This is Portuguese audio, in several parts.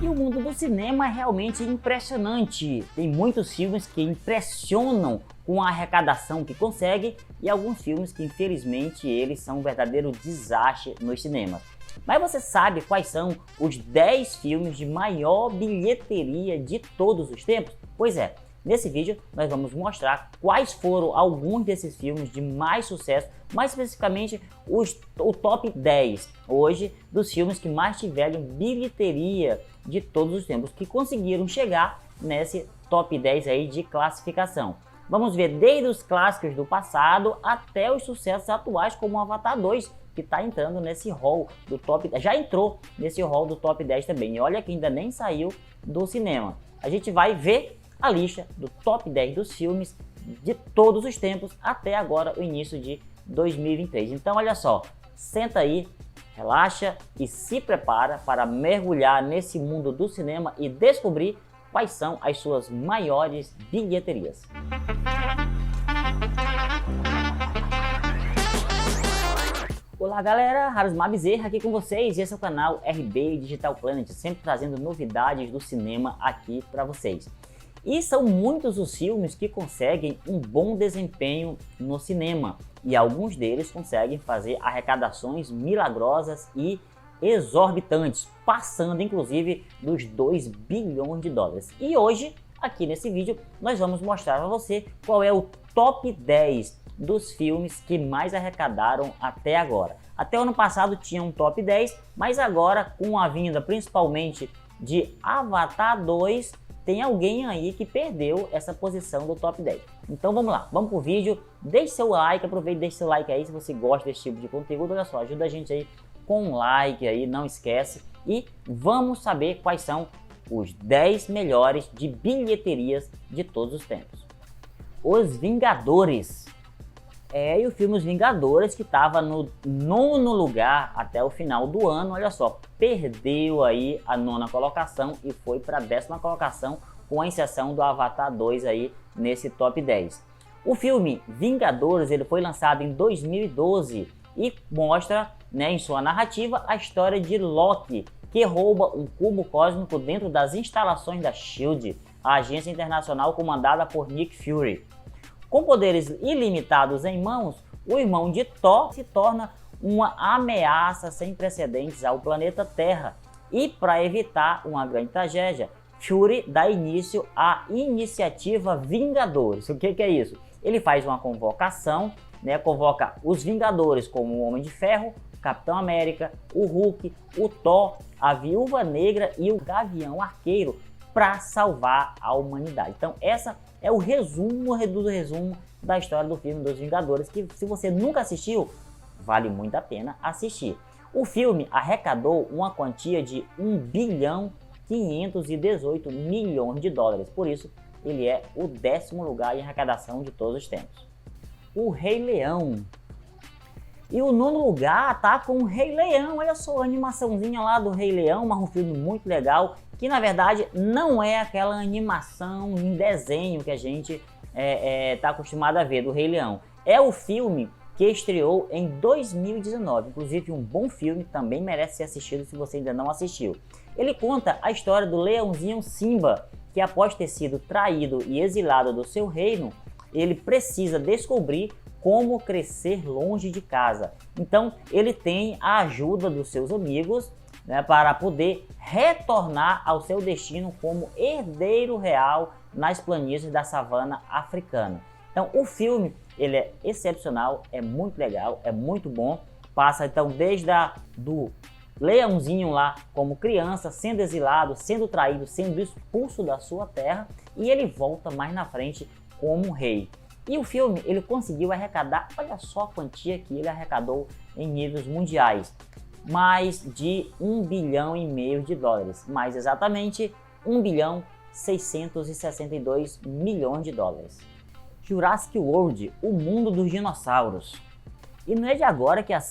E o mundo do cinema é realmente impressionante. Tem muitos filmes que impressionam com a arrecadação que conseguem e alguns filmes que infelizmente eles são um verdadeiro desastre nos cinemas. Mas você sabe quais são os 10 filmes de maior bilheteria de todos os tempos? Pois é, nesse vídeo nós vamos mostrar quais foram alguns desses filmes de mais sucesso, mais especificamente o top 10 hoje dos filmes que mais tiveram bilheteria de todos os tempos, que conseguiram chegar nesse top 10 aí de classificação. Vamos ver desde os clássicos do passado até os sucessos atuais como o Avatar 2, que está entrando nesse hall do top 10, já entrou nesse hall do top 10 também. E olha que ainda nem saiu do cinema. A gente vai ver a lista do top 10 dos filmes de todos os tempos até agora, o início de 2023. Então olha só, senta aí, relaxa e se prepara para mergulhar nesse mundo do cinema e descobrir quais são as suas maiores bilheterias. Olá galera, Harusmar Bezerra aqui com vocês e esse é o canal RB Digital Planet, sempre trazendo novidades do cinema aqui para vocês. E são muitos os filmes que conseguem um bom desempenho no cinema e alguns deles conseguem fazer arrecadações milagrosas e exorbitantes, passando inclusive dos 2 bilhões de dólares. E hoje, aqui nesse vídeo, nós vamos mostrar para você qual é o top 10 dos filmes que mais arrecadaram até agora. Até o ano passado tinha um top 10, mas agora com a vinda principalmente de Avatar 2, tem alguém aí que perdeu essa posição do top 10. Então vamos lá, vamos pro vídeo, deixe seu like, aproveite e deixe seu like aí se você gosta desse tipo de conteúdo, olha só, ajuda a gente aí com um like aí, não esquece. E vamos saber quais são os 10 melhores de bilheterias de todos os tempos. Os Vingadores. E o filme Os Vingadores, que estava no 9º lugar até o final do ano, olha só, perdeu aí a 9ª colocação e foi para a 10ª colocação, com a inserção do Avatar 2 aí nesse top 10. O filme Vingadores ele foi lançado em 2012 e mostra, né, em sua narrativa a história de Loki, que rouba um cubo cósmico dentro das instalações da SHIELD, a agência internacional comandada por Nick Fury. Com poderes ilimitados em mãos, o irmão de Thor se torna uma ameaça sem precedentes ao planeta Terra. E para evitar uma grande tragédia, Fury dá início à iniciativa Vingadores. O que é isso? Ele faz uma convocação, né, convoca os Vingadores como o Homem de Ferro, o Capitão América, o Hulk, o Thor, a Viúva Negra e o Gavião Arqueiro para salvar a humanidade. Então essa é o resumo do resumo da história do filme dos Vingadores, que se você nunca assistiu, vale muito a pena assistir. O filme arrecadou uma quantia de 1 bilhão 518 milhões de dólares, por isso ele é o 10º lugar em arrecadação de todos os tempos. O Rei Leão. E o 9º lugar tá com o Rei Leão, olha só a animaçãozinha lá do Rei Leão, mas um filme muito legal, que na verdade não é aquela animação em desenho que a gente tá acostumado a ver do Rei Leão. É o filme que estreou em 2019, inclusive um bom filme, também merece ser assistido se você ainda não assistiu. Ele conta a história do leãozinho Simba, que após ter sido traído e exilado do seu reino, ele precisa descobrir como crescer longe de casa. Então ele tem a ajuda dos seus amigos, né, para poder retornar ao seu destino como herdeiro real nas planícies da savana africana. Então o filme ele é excepcional, é muito legal, é muito bom. Passa então desde do leãozinho lá como criança, sendo exilado, sendo traído, sendo expulso da sua terra, e ele volta mais na frente como rei. E o filme ele conseguiu arrecadar, olha só a quantia que ele arrecadou em níveis mundiais, mais de 1,5 bilhão de dólares, mais exatamente 1 bilhão 662 milhões de dólares. Jurassic World, o mundo dos dinossauros. E não é de agora que a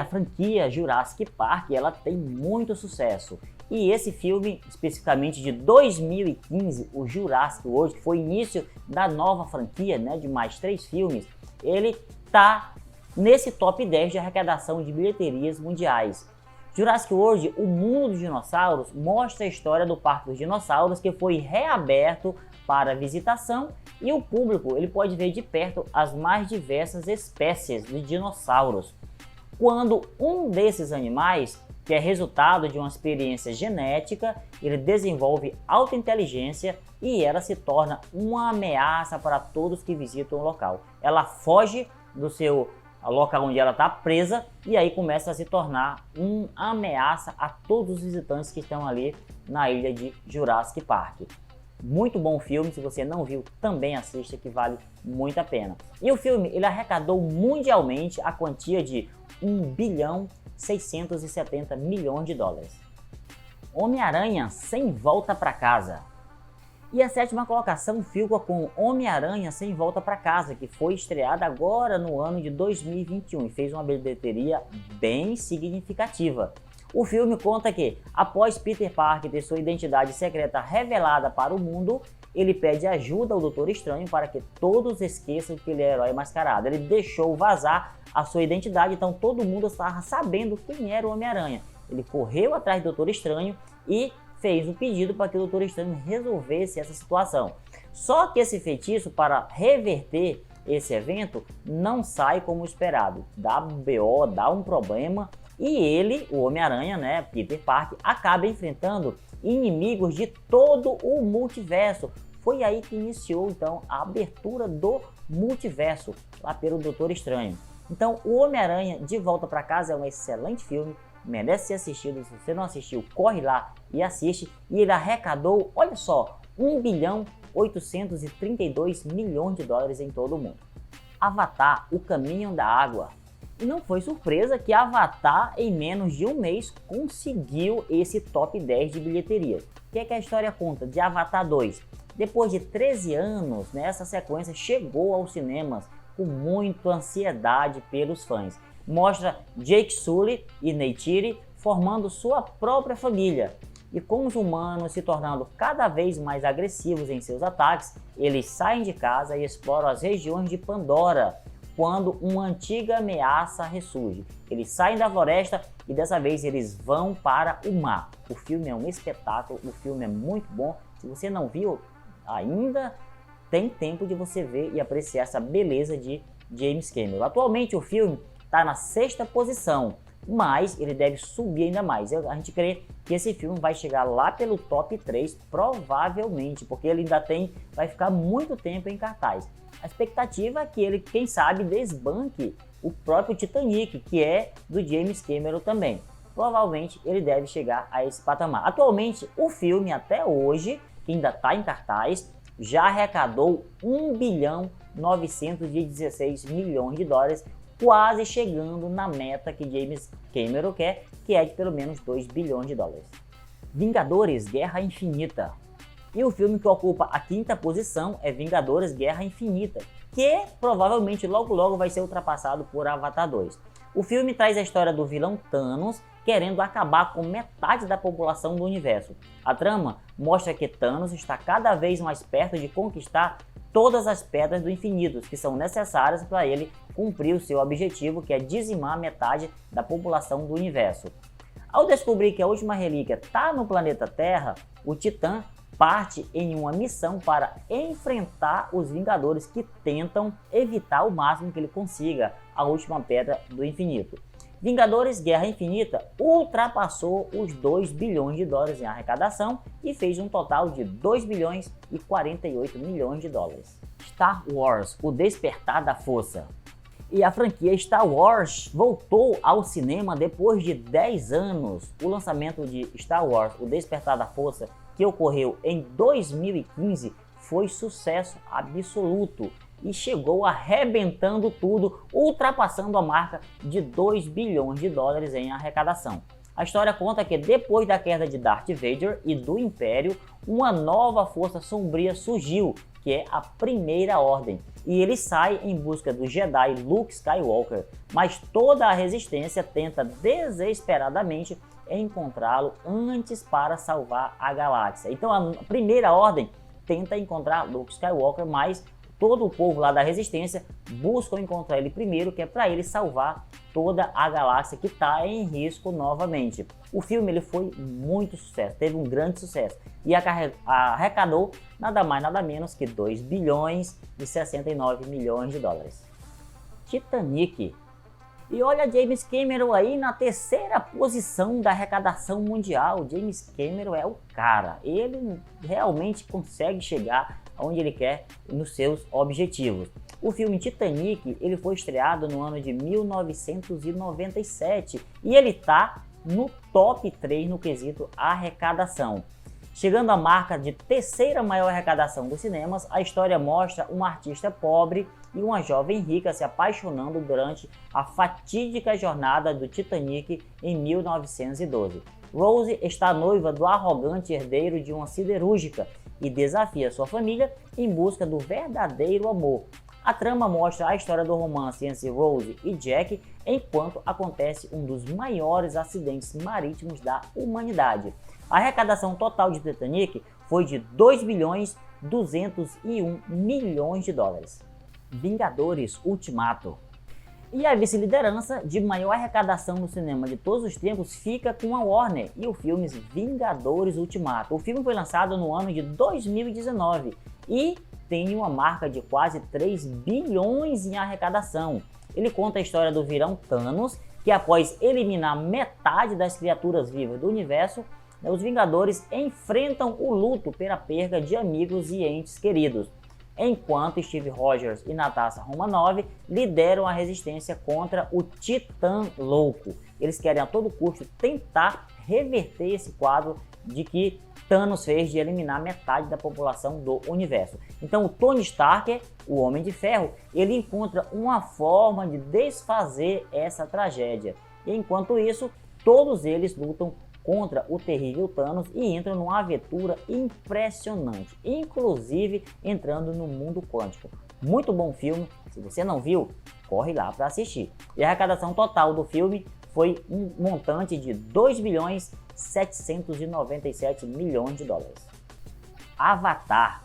franquia Jurassic Park, ela tem muito sucesso. E esse filme, especificamente de 2015, o Jurassic World, que foi o início da nova franquia, né, de mais 3 filmes, ele tá nesse top 10 de arrecadação de bilheterias mundiais. Jurassic World, o mundo dos dinossauros, mostra a história do Parque dos Dinossauros, que foi reaberto para visitação, e o público ele pode ver de perto as mais diversas espécies de dinossauros. Quando um desses animais, que é resultado de uma experiência genética, ele desenvolve alta inteligência e ela se torna uma ameaça para todos que visitam o local. Ela foge do seu local onde ela está presa e aí começa a se tornar uma ameaça a todos os visitantes que estão ali na ilha de Jurassic Park. Muito bom filme, se você não viu, também assista, que vale muito a pena. E o filme ele arrecadou mundialmente a quantia de 1,670 bilhão de dólares. Homem-Aranha Sem Volta para Casa. E a sétima colocação fica com Homem-Aranha Sem Volta para Casa, que foi estreada agora no ano de 2021 e fez uma bilheteria bem significativa. O filme conta que, após Peter Parker ter sua identidade secreta revelada para o mundo, ele pede ajuda ao Doutor Estranho para que todos esqueçam que ele é herói mascarado. Ele deixou vazar a sua identidade, então todo mundo estava sabendo quem era o Homem-Aranha. Ele correu atrás do Doutor Estranho e fez um pedido para que o Doutor Estranho resolvesse essa situação. Só que esse feitiço, para reverter esse evento, não sai como esperado. Dá BO, dá um problema e ele, o Homem-Aranha, né, Peter Parker, acaba enfrentando inimigos de todo o multiverso. Foi aí que iniciou então a abertura do multiverso, lá pelo Doutor Estranho. Então o Homem-Aranha de Volta para Casa é um excelente filme, merece ser assistido. Se você não assistiu, corre lá e assiste. E ele arrecadou, olha só, 1,832 bilhão de dólares em todo o mundo. Avatar, O Caminho da Água. E não foi surpresa que Avatar, em menos de um mês, conseguiu esse top 10 de bilheteria. O que é que a história conta de Avatar 2? Depois de 13 anos, essa sequência chegou aos cinemas com muita ansiedade pelos fãs. Mostra Jake Sully e Neytiri formando sua própria família. E com os humanos se tornando cada vez mais agressivos em seus ataques, eles saem de casa e exploram as regiões de Pandora, quando uma antiga ameaça ressurge. Eles saem da floresta e dessa vez eles vão para o mar. O filme é um espetáculo, o filme é muito bom. Se você não viu, ainda tem tempo de você ver e apreciar essa beleza de James Cameron. Atualmente o filme está na 6ª posição, mas ele deve subir ainda mais. A gente crê que esse filme vai chegar lá pelo top 3, provavelmente, porque ele ainda vai ficar muito tempo em cartaz. A expectativa é que ele, quem sabe, desbanque o próprio Titanic, que é do James Cameron também. Provavelmente ele deve chegar a esse patamar. Atualmente, o filme, até hoje, que ainda está em cartaz, já arrecadou 1,916 bilhão de dólares, quase chegando na meta que James Cameron quer, que é de pelo menos 2 bilhões de dólares. Vingadores Guerra Infinita. E o filme que ocupa a 5ª posição é Vingadores Guerra Infinita, que provavelmente logo logo vai ser ultrapassado por Avatar 2. O filme traz a história do vilão Thanos querendo acabar com metade da população do universo. A trama mostra que Thanos está cada vez mais perto de conquistar todas as pedras do infinito que são necessárias para ele cumprir o seu objetivo, que é dizimar metade da população do universo. Ao descobrir que a última relíquia está no planeta Terra, o Titã parte em uma missão para enfrentar os Vingadores que tentam evitar o máximo que ele consiga a última pedra do infinito. Vingadores Guerra Infinita ultrapassou os 2 bilhões de dólares em arrecadação e fez um total de 2 bilhões e 48 milhões de dólares. Star Wars, O Despertar da Força. E a franquia Star Wars voltou ao cinema depois de 10 anos. O lançamento de Star Wars, O Despertar da Força, que ocorreu em 2015, foi sucesso absoluto e chegou arrebentando tudo, ultrapassando a marca de 2 bilhões de dólares em arrecadação. A história conta que depois da queda de Darth Vader e do Império, uma nova força sombria surgiu, que é a Primeira Ordem, e ele sai em busca do Jedi Luke Skywalker, mas toda a resistência tenta desesperadamente encontrá-lo antes para salvar a galáxia. Então a Primeira Ordem tenta encontrar Luke Skywalker, mas todo o povo lá da resistência busca encontrar ele primeiro, que é para ele salvar toda a galáxia que está em risco novamente. O filme ele foi muito sucesso, teve um grande sucesso e arrecadou nada mais nada menos que 2 bilhões e 69 milhões de dólares. Titanic. E olha James Cameron aí na terceira posição da arrecadação mundial. James Cameron é o cara, ele realmente consegue chegar aonde ele quer nos seus objetivos. O filme Titanic ele foi estreado no ano de 1997 e ele está no top 3 no quesito arrecadação. Chegando à marca de terceira maior arrecadação dos cinemas, a história mostra um artista pobre e uma jovem rica se apaixonando durante a fatídica jornada do Titanic em 1912. Rose está noiva do arrogante herdeiro de uma siderúrgica e desafia sua família em busca do verdadeiro amor. A trama mostra a história do romance entre Rose e Jack enquanto acontece um dos maiores acidentes marítimos da humanidade. A arrecadação total de Titanic foi de 2 bilhões 201 milhões de dólares. Vingadores Ultimato. E a vice-liderança de maior arrecadação no cinema de todos os tempos fica com a Warner e o filme Vingadores Ultimato. O filme foi lançado no ano de 2019 e tem uma marca de quase 3 bilhões em arrecadação. Ele conta a história do vilão Thanos, que após eliminar metade das criaturas vivas do universo, os Vingadores enfrentam o luto pela perda de amigos e entes queridos, enquanto Steve Rogers e Natasha Romanoff lideram a resistência contra o Titã Louco. Eles querem a todo custo tentar reverter esse quadro de que Thanos fez de eliminar metade da população do universo. Então o Tony Stark, o Homem de Ferro, ele encontra uma forma de desfazer essa tragédia. E enquanto isso, todos eles lutam contra o terrível Thanos e entram numa aventura impressionante, inclusive entrando no mundo quântico. Muito bom filme, se você não viu, corre lá para assistir. E a arrecadação total do filme foi um montante de 2 bilhões 797 milhões de dólares. Avatar.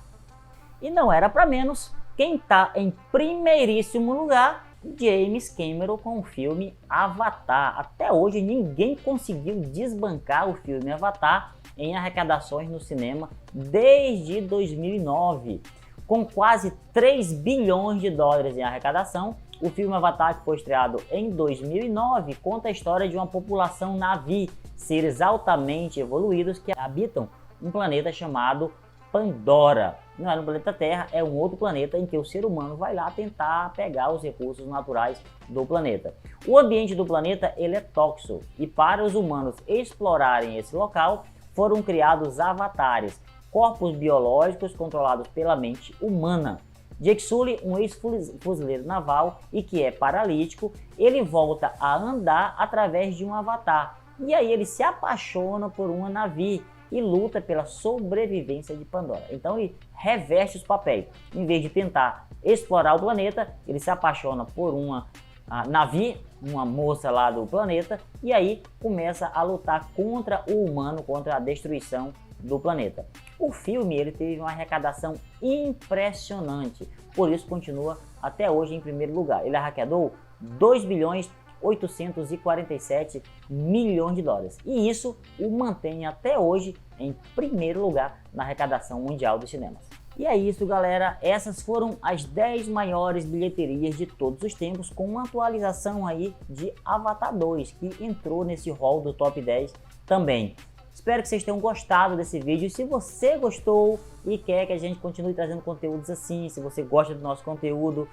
E não era para menos, quem está em primeiríssimo lugar, James Cameron com o filme Avatar. Até hoje ninguém conseguiu desbancar o filme Avatar em arrecadações no cinema desde 2009. Com quase 3 bilhões de dólares em arrecadação, o filme Avatar, que foi estreado em 2009, conta a história de uma população Na'vi, seres altamente evoluídos que habitam um planeta chamado Pandora. Não é no planeta Terra, é um outro planeta em que o ser humano vai lá tentar pegar os recursos naturais do planeta. O ambiente do planeta ele é tóxico e para os humanos explorarem esse local foram criados avatares, corpos biológicos controlados pela mente humana. Jake Sully, um ex-fuzileiro naval e que é paralítico, ele volta a andar através de um avatar e aí ele se apaixona por uma Na'vi e luta pela sobrevivência de Pandora. Então ele reverte os papéis. Em vez de tentar explorar o planeta, ele se apaixona por uma Na'vi, uma moça lá do planeta, e aí começa a lutar contra o humano, contra a destruição do planeta. O filme ele teve uma arrecadação impressionante, por isso continua até hoje em primeiro lugar. Ele arrecadou 2 bilhões 847 milhões de dólares. E isso o mantém até hoje em primeiro lugar na arrecadação mundial dos cinemas. E é isso, galera. Essas foram as 10 maiores bilheterias de todos os tempos, com uma atualização aí de Avatar 2, que entrou nesse hall do top 10 também. Espero que vocês tenham gostado desse vídeo. Se você gostou e quer que a gente continue trazendo conteúdos assim, se você gosta do nosso conteúdo,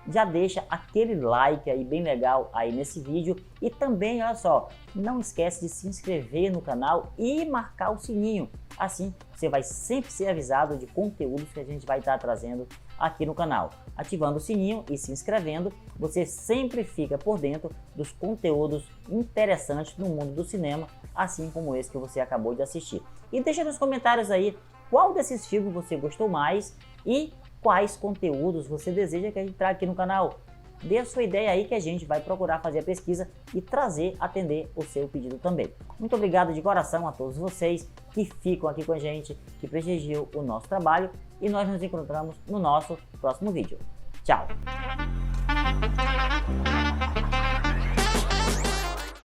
já deixa aquele like aí bem legal aí nesse vídeo e também, olha só, não esquece de se inscrever no canal e marcar o sininho, assim você vai sempre ser avisado de conteúdos que a gente vai estar trazendo aqui no canal. Ativando o sininho e se inscrevendo, você sempre fica por dentro dos conteúdos interessantes no mundo do cinema, assim como esse que você acabou de assistir. E deixa nos comentários aí qual desses filmes você gostou mais e quais conteúdos você deseja que a gente traga aqui no canal. Dê a sua ideia aí que a gente vai procurar fazer a pesquisa e atender o seu pedido também. Muito obrigado de coração a todos vocês que ficam aqui com a gente, que prestigiam o nosso trabalho e nós nos encontramos no nosso próximo vídeo. Tchau!